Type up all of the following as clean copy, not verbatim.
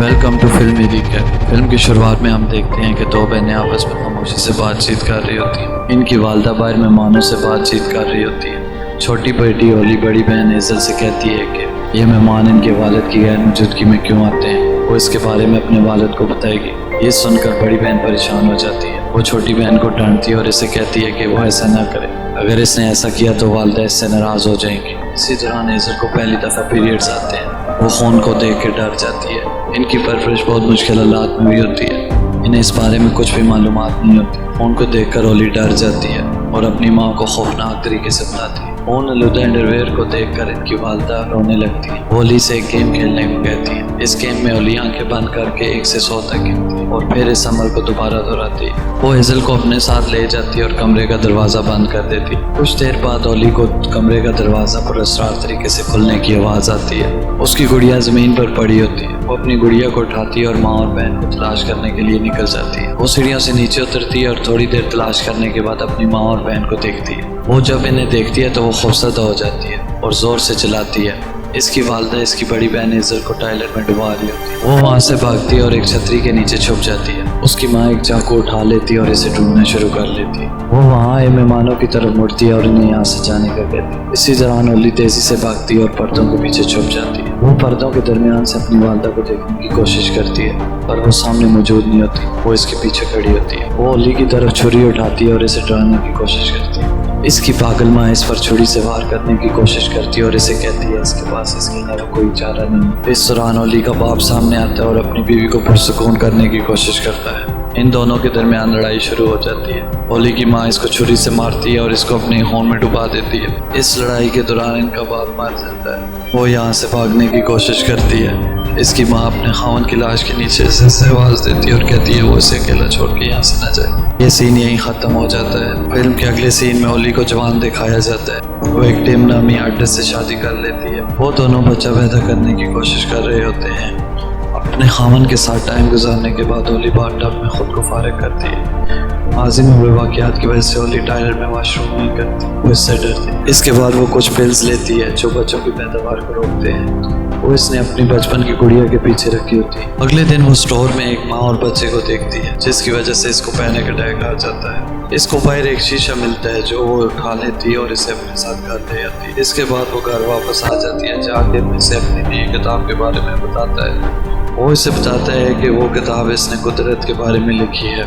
Welcome to फिल्मी recap. Film की शुरुआत में हम देखते हैं कि दो बहनें आपस में खामोशी से बातचीत कर रही होती हैं। इनकी वालदा बाहर मेहमानों से बातचीत कर रही होती है। छोटी बेटी ओली बड़ी बहन हेज़ल से कहती है कि ये मेहमान इनके वालिद की गैर मौजूदगी में क्यों आते हैं, वो इसके बारे में अपने वालिद को बताएगी। ये सुनकर बड़ी बहन परेशान हो जाती है। वो छोटी बहन को डांटती है और इसे कहती है कि वो ऐसा ना करे, अगर इसने ऐसा किया तो वालिदा इससे नाराज़ हो जाएंगी। इसी दौरान हेज़ल को पहली दफ़ा पीरियड्स आते हैं। वो खून को देख के डर जाती है। इनकी परवरिश बहुत मुश्किल हालात में हुई होती है। इन्हें इस बारे में कुछ भी मालूमात नहीं होती। खून को देखकर ओली डर जाती है और अपनी माँ को खौफनाक तरीके से बुलाती है। खून आलूदा अंडरवेयर को देखकर इनकी वालदा रोने लगती है। वो ओली से एक गेम खेलने को कहती है। इस गेम में ओली आंखें बंद करके 1 से 100 तक गिनती है और फिर इस अमल को दोबारा दोहराती है। वो हेज़ल को अपने साथ ले जाती है और कमरे का दरवाज़ा बंद कर देती है। कुछ देर बाद ओली को कमरे का दरवाज़ा पुरअसरार तरीके से खुलने की आवाज़ आती है। उसकी गुड़िया ज़मीन पर पड़ी होती है। वो अपनी गुड़िया को उठाती है और माँ और बहन को तलाश करने के लिए निकल जाती है। वो सीढ़ियों से नीचे उतरती है और थोड़ी देर तलाश करने के बाद अपनी माँ और बहन को देखती है। वो जब इन्हें देखती है तो वो खौफज़दा हो जाती है और ज़ोर से चिल्लाती है। इसकी वालदा इसकी बड़ी बहन हेज़ल को टॉयलेट में डुबा रही होती है। वो वहाँ से भागती है और एक छतरी के नीचे छुप जाती है। उसकी माँ एक चाकू उठा लेती है और इसे ढूंढना शुरू कर लेती है। वो वहाँ आए मेहमानों की तरफ मुड़ती है और इन्हें यहाँ से जाने का कहती है। इसी दौरान ओली तेजी से भागती है और पर्दों के पीछे छुप जाती है। वो पर्दों के दरमियान से अपनी वालदा को देखने की कोशिश करती है पर वो सामने मौजूद नहीं होती। वो इसके पीछे खड़ी होती है। वो ओली की तरफ छुरी उठाती है और इसे डराने की कोशिश करती है। इसकी पागल माँ इस पर छुरी से वार करने की कोशिश करती है और इसे कहती है इसके पास इसके अलावा कोई चारा नहीं। इस दौरान ओली का बाप सामने आता है और अपनी बीवी को पुरसुकून करने की कोशिश करता है। इन दोनों के दरमियान लड़ाई शुरू हो जाती है। ओली की माँ इसको छुरी से मारती है और इसको अपने खून में डुबा देती है। इस लड़ाई के दौरान इनका बाप मर जाता है। वो यहाँ से भागने की कोशिश करती है। इसकी माँ अपने खावन की लाश के नीचे से आवाज़ देती है और कहती है वो इसे अकेला छोड़ के यहाँ से न जाए। ये सीन यहीं ख़त्म हो जाता है। फिल्म के अगले सीन में ओली को जवान दिखाया जाता है। वो एक टिम नामी आर्टिस्ट से शादी कर लेती है। वो दोनों बच्चा पैदा करने की कोशिश कर रहे होते हैं। अपने खावन के साथ टाइम गुजारने के बाद ओली बाथटब में खुद को फारिग करती है। माज़ी में हुए वाक़यात की वजह से ओली टॉयलेट में वॉशरूम नहीं करती। वो इससे डरती है। इसके बाद वो कुछ पिल्स लेती है जो बच्चों की पैदावार को रोकते हैं। वो इसने अपनी बचपन की गुड़िया के पीछे रखी होती है। अगले दिन वो स्टोर में एक माँ और बच्चे को देखती है जिसकी वजह से इसको पैनिक अटैक आ जाता है। इसको बाहर एक शीशा मिलता है जो वो उठा लेती है और इसे अपने साथ घर ले आती है। इसके बाद वो घर वापस आ जाती है। जाके इसे अपनी नई किताब के बारे में बताता है। वो इसे बताता है कि वो किताब इसने कुदरत के बारे में लिखी है।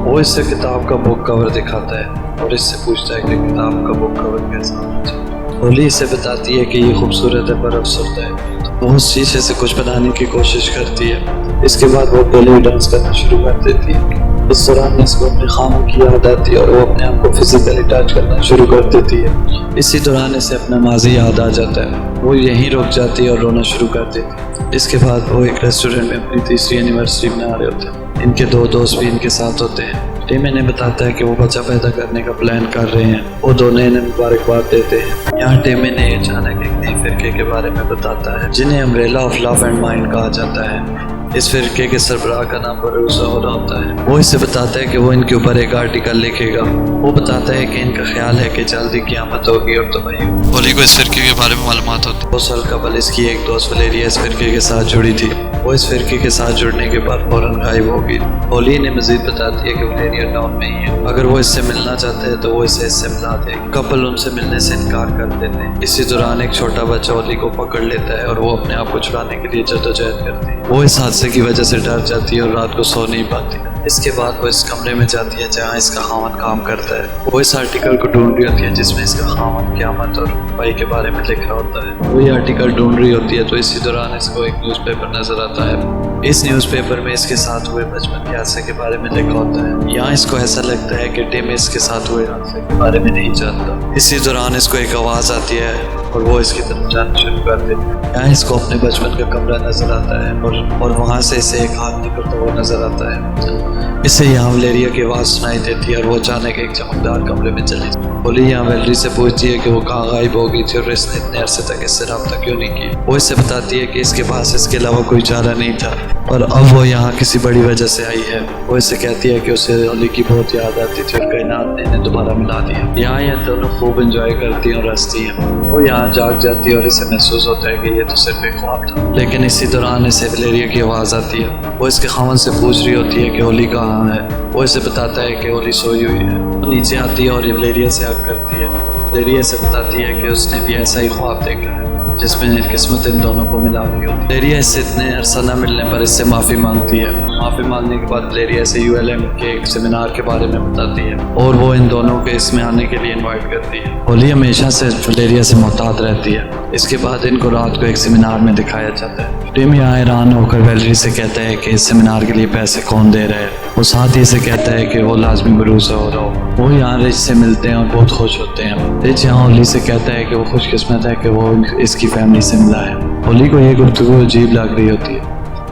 वो इससे किताब का बुक कवर दिखाता है और इससे पूछता है कि किताब का बुक कवर कैसा होना चाहिए। ओली इसे बताती है कि ये खूबसूरत है पर अफसरदा है। वो उस शीशे से कुछ बनाने की कोशिश करती है। इसके बाद वो अकेले डांस करना शुरू कर देती है। इस दौरान इसको अपने खामों की याद आती है और वो अपने आप को फिजिकली टच करना शुरू कर देती है। इसी दौरान इसे अपना माजी याद आ जाता है। वो यहीं रुक जाती है और रोना शुरू कर देती है। इसके बाद वो एक रेस्टोरेंट में अपनी 3री एनिवर्सरी मना रहे होते हैं। इनके 2 दोस्त भी इनके साथ होते हैं। टिम इन्हें बताता है कि वो बच्चा पैदा करने का प्लान कर रहे हैं। वो दोनों इन्हें मुबारकबाद देते हैं। यहाँ टिम इन्हें अचानक एक नए फिरके के बारे में बताता है जिन्हें umbrella of love and mind कहा जाता है। इस फिरके के सरबराह का नाम भरोसा होता है। वो इससे बताता है कि वो इनके ऊपर एक आर्टिकल लिखेगा। वो बताता है कि इनका ख्याल है कि जल्दी क़यामत होगी और तबाही होगी। ओली को इस फिरके के बारे में मालूमात होती है। 2 साल कबल इसकी एक दोस्त वलेरिया इस फिरके के साथ जुड़ी थी। वो इस फिरके के साथ जुड़ने के बाद फौरन गायब हो गई। ओली ने मजीद बताती है कि वलेरिया टाउन में ही है। अगर वो इससे मिलना चाहते हैं तो वो इसे इससे मिला देगी। कपल उनसे मिलने से इनकार कर देते हैं। इसी दौरान एक छोटा बच्चा ओली को पकड़ लेता है और वो अपने आप को छुड़ाने के लिए जद्दोजहद करती है। वो इस हादसे की वजह से डर जाती है और रात को सो नहीं पाती। इसके बाद वो इस कमरे में जाती है जहाँ इसका खामन काम करता है। वो इस आर्टिकल को ढूंढ रही होती है जिसमें इसका खामन क़यामत और भाई के बारे में लिखा होता है। वो ये आर्टिकल ढूंढ रही होती है तो इसी दौरान इसको एक न्यूज़पेपर नजर आता है। इस न्यूज़पेपर में इसके साथ हुए बचपन के हादसे के बारे में लिखा होता है। यहाँ इसको ऐसा लगता है कि टिम इसके साथ हुए हादसे के बारे में नहीं जानता। इसी दौरान इसको एक आवाज़ आती है और वो इसकी तरफ जाना शुरू कर देती है। यहाँ इसको अपने बचपन का कमरा नजर आता है और वहाँ से इसे एक हाथ निकलता हुआ नजर आता है। इसे यहाँ वलेरिया की आवाज़ सुनाई देती है और वो अचानक एक चमकदार कमरे में चली जाती है। ओली यहाँ वैलेरी से पूछती है कि वो कहाँ गायब हो गई थी और इसने इतने अरसे तक इससे रब्ता क्यों नहीं किया। वो इससे बताती है कि इसके पास इसके अलावा कोई चारा नहीं था। اور اب وہ یہاں کسی بڑی وجہ سے آئی ہے۔ وہ اسے کہتی ہے کہ اسے ہولی کی بہت یاد آتی تھی اور کائنات نے انہیں دوبارہ ملا دیا۔ یہاں یہ دونوں خوب انجوائے کرتی ہیں اور ہنستی ہیں۔ وہ یہاں جاگ جاتی ہے اور اسے محسوس ہوتا ہے کہ یہ تو صرف ایک خواب تھا، لیکن اسی دوران اسے ولیریا کی آواز آتی ہے۔ وہ اس کے خاوند سے پوچھ رہی ہوتی ہے کہ ہولی کہاں ہے۔ وہ اسے بتاتا ہے کہ ہولی سوئی ہوئی ہے۔ وہ نیچے آتی ہے اور ولیریا سے حق کرتی ہے۔ ولیریا سے بتاتی ہے کہ اس نے بھی ایسا ہی خواب دیکھا ہے جس میں قسمت ان دونوں کو ملا رہی ہوتی ہے۔ ولیریا اس سے اتنے عرصہ نہ ملنے پر اس سے معافی مانگتی ہے۔ معافی مانگنے کے بعد ولیریا سے ULM کے ایک سیمینار کے بارے میں بتاتی ہے اور وہ ان دونوں کے اس میں آنے کے لیے انوائٹ کرتی ہے۔ ہولی ہمیشہ سے ولیریا سے محتاط رہتی ہے۔ اس کے بعد ان کو رات کو ایک سیمینار میں دکھایا جاتا ہے۔ ٹم یہاں حیران ہو کر ویلری سے کہتا ہے کہ اس سیمینار کے لیے پیسے کون دے رہے ہیں۔ وہ ساتھ ہی سے کہتا ہے کہ وہ لازمی بروز ہو رہا ہو۔ وہ یہاں رچ سے ملتے ہیں اور بہت خوش ہوتے ہیں۔ رچ یہاں ہولی سے کہتا ہے کہ وہ خوش قسمت ہے کہ وہ اس کی فیملی سے ملا ہے۔ ہولی کو یہ گفتگو عجیب لگ رہی ہوتی ہے۔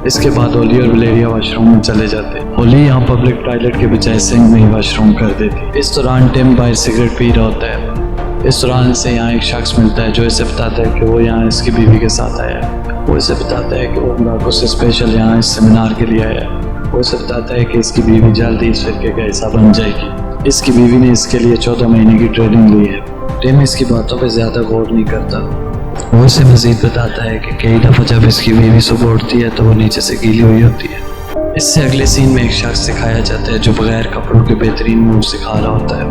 اس کے بعد ہولی اور ولیریا واش روم میں چلے جاتے ہیں۔ ہولی یہاں پبلک ٹوائلٹ کے بجائے سنک میں ہی واش روم کر دیتی۔ اس دوران ٹم باہر سگریٹ پی رہا ہوتا ہے۔ اس دوران اسے یہاں ایک شخص ملتا ہے جو اسے بتاتا ہے کہ وہ یہاں اس کی بیوی کے ساتھ آیا ہے۔ وہ اسے بتاتا ہے کہ وہ مراکو سے اسپیشل یہاں اس سیمینار کے لیے آیا ہے۔ وہ اسے بتاتا ہے کہ اس کی بیوی جلدی اس فرقے کا حصہ بن جائے گی۔ اس کی بیوی نے اس کے لیے 14 مہینے کی ٹریننگ لی ہے۔ ٹم اس کی باتوں پہ زیادہ غور نہیں کرتا۔ وہ اسے مزید بتاتا ہے کہ کئی دفعہ جب اس کی بیوی صبح اٹھتی ہے تو وہ نیچے سے گیلی ہوئی ہوتی ہے۔ اس سے اگلے سین میں ایک شخص دکھایا جاتا ہے جو بغیر کپڑوں کے بہترین موو سکھا رہا ہوتا ہے۔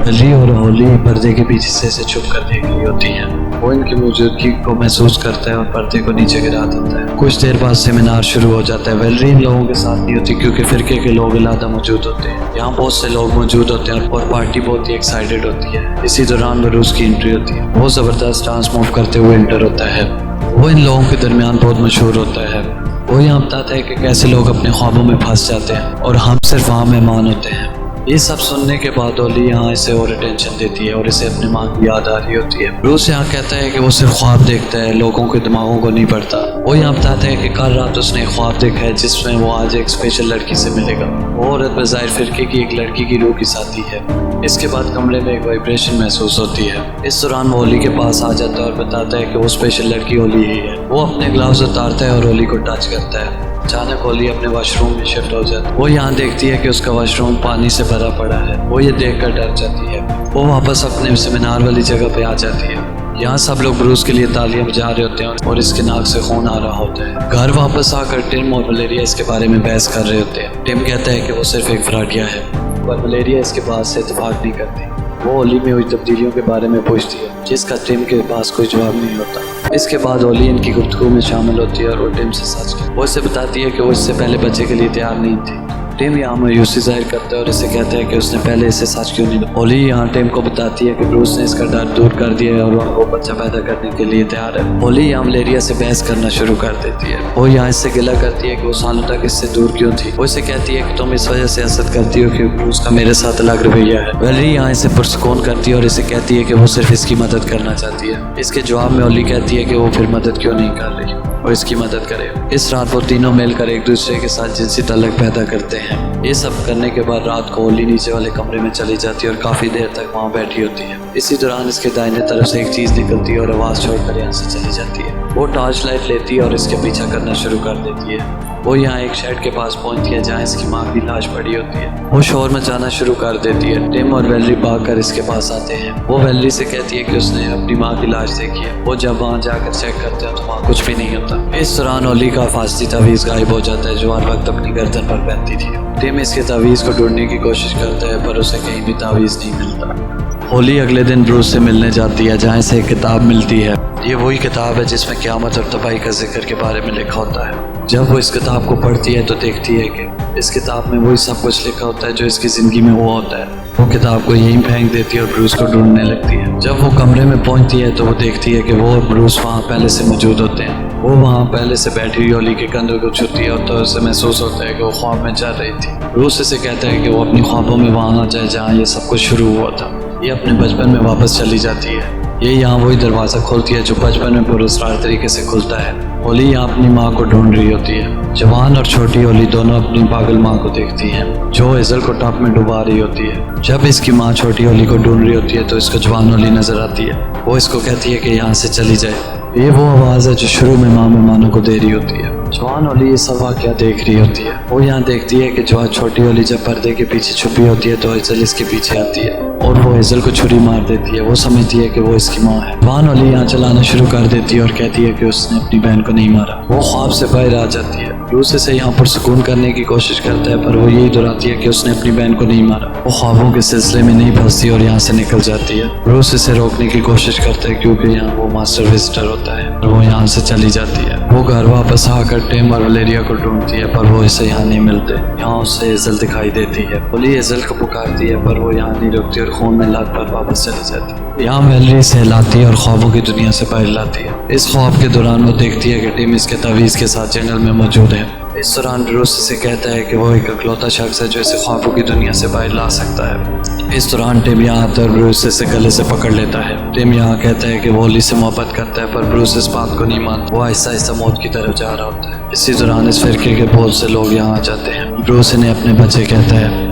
ولی اور ہولی پردے کے پیچھے سے اسے چھپ کر دیکھ رہی ہوتی ہیں۔ وہ ان کی موجودگی کو محسوس کرتا ہے اور پردے کو نیچے گرا دیتا ہے۔ کچھ دیر بعد سیمینار شروع ہو جاتا ہے۔ ویلری ان لوگوں کے ساتھ نہیں ہوتی کیونکہ فرقے کے لوگ علیحدہ موجود ہوتے ہیں۔ یہاں بہت سے لوگ موجود ہوتے ہیں اور پارٹی بہت ہی ایکسائٹڈ ہوتی ہے۔ اسی دوران بروز کی انٹری ہوتی ہے۔ وہ زبردست ڈانس موو کرتے ہوئے انٹر ہوتا ہے۔ وہ ان لوگوں کے درمیان بہت مشہور ہوتا ہے۔ وہ یہاں بتاتا ہے کہ کیسے لوگ اپنے خوابوں میں پھنس جاتے ہیں اور ہم صرف وہاں مہمان ہوتے ہیں۔ یہ سب سننے کے بعد ہولی یہاں اسے اور اٹینشن دیتی ہے اور اسے اپنی ماں کی یاد آ رہی ہوتی ہے۔ بروس یہاں کہتا ہے کہ وہ صرف خواب دیکھتا ہے، لوگوں کے دماغوں کو نہیں پڑھتا۔ وہ یہاں بتاتا ہے کہ کل رات اس نے ایک خواب دیکھا ہے جس میں وہ آج ایک اسپیشل لڑکی سے ملے گا۔ وہ عورت بظاہر فرقے کی ایک لڑکی کی روح کی ساتھی ہے۔ اس کے بعد کمرے میں ایک وائبریشن محسوس ہوتی ہے۔ اس دوران وہ ہولی کے پاس آ جاتا ہے اور بتاتا ہے کہ وہ اسپیشل لڑکی ہولی ہی ہے۔ وہ اپنے گلاوز اتارتا ہے اور ہولی کو ٹچ کرتا ہے۔ اچانک ہولی اپنے واش روم میں شفٹ ہو جاتی ہے۔ وہ یہاں دیکھتی ہے کہ اس کا واش روم پانی سے بھرا پڑا ہے۔ وہ یہ دیکھ کر ڈر جاتی ہے۔ وہ واپس اپنے سیمینار والی جگہ پہ آ جاتی ہے۔ یہاں سب لوگ بروس کے لیے تالیاں بجا رہے ہوتے ہیں اور اس کے ناک سے خون آ رہا ہوتا ہے۔ گھر واپس آ کر ٹم اور ولیریا اس کے بارے میں بحث کر رہے ہوتے ہیں۔ ٹم کہتا ہے کہ وہ صرف ایک فراڈیا ہے پر ولیریا اس کے بات سے اتفاق نہیں کرتی۔ وہ ہولی میں ہوئی تبدیلیوں کے بارے میں پوچھتی ہے جس کا ٹم کے پاس کوئی جواب نہیں ہوتا۔ اس کے بعد ہولی ان کی گفتگو میں شامل ہوتی ہے اور وہ ٹم سے سچ کرتی ہے۔ وہ اسے بتاتی ہے کہ وہ اس سے پہلے بچے کے لیے تیار نہیں تھی۔ ٹم یہاں مایوسی ظاہر کرتا ہے اور اسے کہتا ہے کہ اس نے پہلے اسے سچ کیوں نہیں دیا۔ ہولی یہاں ٹم کو بتاتی ہے کہ بروس نے اس کا ڈر دور کر دیا ہے اور وہ بچہ پیدا کرنے کے لیے تیار ہے۔ ہولی یہاں ولیریا سے بحث کرنا شروع کر دیتی ہے۔ وہ یہاں اس سے گلہ کرتی ہے کہ وہ سالوں تک اس سے دور کیوں تھی۔ وہ اسے کہتی ہے کہ تم اس وجہ سے حسد کرتی ہو کہ بروس کا میرے ساتھ الگ رویہ ہے۔ ویلری یہاں اسے پرسکون کرتی ہے اور اسے کہتی ہے کہ وہ صرف اس کی مدد کرنا چاہتی ہے۔ اس کے جواب میں ہولی کہتی ہے کہ وہ پھر مدد کیوں نہیں کر رہی اور اس کی مدد کرے۔ اس رات وہ تینوں مل کر ایک دوسرے کے ساتھ جنسی تعلق پیدا کرتے ہیں۔ یہ سب کرنے کے بعد رات کو ہولی نیچے والے کمرے میں چلی جاتی ہے اور کافی دیر تک وہاں بیٹھی ہوتی ہے۔ اسی دوران اس کے دائیں طرف سے ایک چیز نکلتی ہے اور آواز چھوڑ کر یہاں سے چلی جاتی ہے۔ وہ ٹارچ لائٹ لیتی ہے اور اس کے پیچھا کرنا شروع کر دیتی ہے۔ وہ یہاں ایک شیڈ کے پاس پہنچتی ہے جہاں اس کی ماں کی لاش پڑی ہوتی ہے۔ وہ شور مچانا شروع کر دیتی ہے۔ ٹم اور ویلری بھاگ کر اس کے پاس آتے ہیں۔ وہ ویلری سے کہتی ہے کہ اس نے اپنی ماں کی لاش دیکھی ہے۔ وہ جب وہاں جا کر چیک کرتے ہیں تو وہاں کچھ بھی نہیں ہوتا۔ اس دوران ہولی کا حفاظتی تعویذ غائب ہو جاتا ہے جو ہر وقت اپنی گردن پر پہنتی تھی۔ ٹم اس کے تعویذ کو ڈھونڈنے کی کوشش کرتا ہے پر اسے کہیں بھی تعویذ نہیں ملتا۔ ہولی اگلے دن بروس سے ملنے جاتی ہے جہاں اسے ایک کتاب ملتی ہے۔ یہ وہی کتاب ہے جس میں قیامت اور تباہی کا ذکر کے بارے میں لکھا ہوتا ہے۔ جب وہ اس کتاب کو پڑھتی ہے تو دیکھتی ہے کہ اس کتاب میں وہی سب کچھ لکھا ہوتا ہے جو اس کی زندگی میں ہوا ہوتا ہے۔ وہ کتاب کو یہیں پھینک دیتی ہے اور بروس کو ڈھونڈنے لگتی ہے۔ جب وہ کمرے میں پہنچتی ہے تو وہ دیکھتی ہے کہ وہ اور بروس وہاں پہلے سے موجود ہوتے ہیں۔ وہ وہاں پہلے سے بیٹھی ہوئی ہولی کے کندھوں کو چھوتی ہے اور تو اسے محسوس ہوتا ہے کہ وہ خواب میں چل رہی تھی۔ بروس اسے کہتا ہے کہ وہ اپنی خوابوں میں وہاں آ جائے جہاں یہ سب کچھ شروع ہوا تھا۔ یہ اپنے بچپن میں واپس چلی جاتی ہے۔ یہ یہاں وہی دروازہ کھولتی ہے جو بچپن میں پراسرار طریقے سے کھلتا ہے۔ ہولی یہاں اپنی ماں کو ڈھونڈ رہی ہوتی ہے۔ جوان اور چھوٹی ہولی دونوں اپنی پاگل ماں کو دیکھتی ہیں جو ایزل کو ٹاپ میں ڈبا رہی ہوتی ہے۔ جب اس کی ماں چھوٹی ہولی کو ڈھونڈ رہی ہوتی ہے تو اس کو جوان ہولی نظر آتی ہے۔ وہ اس کو کہتی ہے کہ یہاں سے چلی جائے۔ یہ وہ آواز ہے جو شروع میں ماں مہمانوں کو دے رہی ہوتی ہے۔ जवान ओली ये सब वाक़या देख रही होती है। वो यहाँ देखती है कि जो आज छोटी ओली जब पर्दे के पीछे छुपी होती है तो हेज़ल इसके पीछे आती है और वो हेज़ल को छुरी मार देती है। वो समझती है कि वो इसकी माँ है। जवान ओली यहाँ चलाना शुरू कर देती है और कहती है कि उसने अपनी बहन को नहीं मारा। वो ख्वाब से बाहर आ जाती है। ब्रूस इसे यहाँ पर सुकून करने की कोशिश करता है पर वो यही दोहराती है कि उसने अपनी बहन को नहीं मारा। वो ख्वाबों के सिलसिले में नहीं फंसती और यहाँ से निकल जाती है। ब्रूस इसे रोकने की कोशिश करता है क्योंकि यहाँ वो मास्टर विजिटर होता है और वो यहाँ से चली जाती है। वो घर वापस आकर टिम और वलेरिया को ढूंढती है पर वो इसे यहाँ नहीं मिलते। यहाँ उसे हेज़ल दिखाई देती है। ओली हेज़ल को पुकारती है पर वो यहाँ नहीं रुकती और खून में लत पर वापस चली जाती है। यहाँ वैलेरी इसे हिलाती है और ख्वाबों की दुनिया से बाहर लाती है। इस ख्वाब के दौरान वो देखती है कि टिम इसके तावीज़ के साथ जंगल में मौजूद है। इस दौरान ब्रूस इसे कहता है कि वो एक इकलौता शख्स है जो इसे ख्वाबों की दुनिया से बाहर ला सकता है। इस दौरान टिम यहाँ आता है और ब्रूस इसे गले से पकड़ लेता है। टिम यहाँ कहता है कि वो ओली से मोहब्बत करता है पर ब्रूस इस बात को नहीं मानता। वो आहिस्ता आहिस्ता मौत की तरफ जा रहा होता है। इसी दौरान इस फिरके के बहुत से लोग यहाँ आ जाते हैं। ब्रूस इन्हें अपने बच्चे कहता है।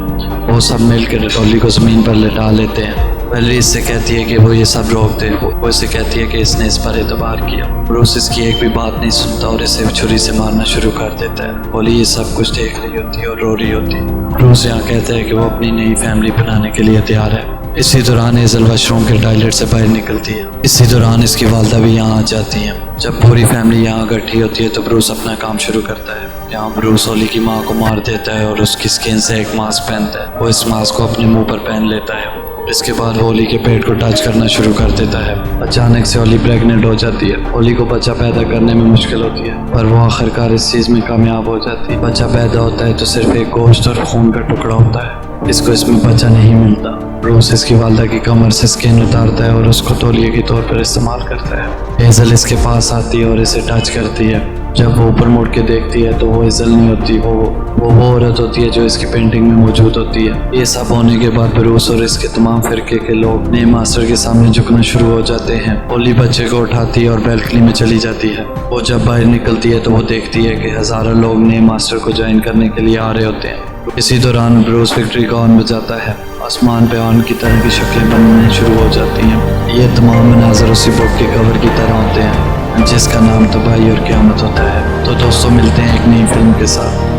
वो सब मिलकर ओली को ज़मीन पर लेटा लेते हैं। वैलेरी इससे कहती है कि वो ये सब रोक दे। वो इसे कहती है कि इसने इस पर एतबार किया। ब्रूस इसकी एक भी बात नहीं सुनता और इसे छुरी से मारना शुरू कर देता है। ओली ये सब कुछ देख रही होती है और रो रही होती है। ब्रूस यहाँ कहता है कि वो अपनी नई फैमिली बनाने के लिए तैयार है। इसी दौरान हेज़ल वॉशरूम के टॉयलेट से बाहर निकलती है। इसी दौरान इसकी वालदा भी यहाँ आ जाती है। जब पूरी फैमिली यहाँ इकट्ठी होती है तो ब्रूस अपना काम शुरू करता है। यहाँ ब्रूस ओली की माँ को मार देता है और उसकी स्किन से एक मास्क पहनता है। वो इस मास्क को अपने मुंह पर पहन लेता है। इसके बाद वो ओली के पेट को टच करना शुरू कर देता है। अचानक से ओली प्रेग्नेंट हो जाती है। ओली को बच्चा पैदा करने में मुश्किल होती है पर वो आखिरकार इस चीज़ में कामयाब हो जाती है। बच्चा पैदा होता है तो सिर्फ एक गोश्त और खून का टुकड़ा होता है। इसको इसमें बच्चा नहीं मिलता। ब्रूस इसकी वालदा की कमर से स्किन उतारता है और उसको तौलिए के तौर पर इस्तेमाल करता है। हेज़ल इसके पास आती है और इसे टच करती है। जब वो ऊपर मुड़ के देखती है तो वो हेज़ल नहीं होती। वो औरत होती है जो इसकी पेंटिंग में मौजूद होती है। ये सब होने के बाद ब्रूस और इसके तमाम फिरके के लोग नए मास्टर के सामने झुकना शुरू हो जाते हैं। ओली बच्चे को उठाती है और बैल्कनी में चली जाती है। वो जब बाहर निकलती है तो वो देखती है कि हज़ारों लोग नए मास्टर को ज्वाइन करने के लिए आ रहे होते हैं। इसी दौरान ब्रूस विक्ट्री का हॉर्न बजाता है। आसमान पे हॉर्न की तरह की शक्लें बनने शुरू हो जाती हैं। ये तमाम मनाज़र उसी बुक के कवर की तरह होते हैं जिसका नाम तबाही और क़यामत होता है। तो दोस्तों मिलते हैं एक नई फिल्म के साथ।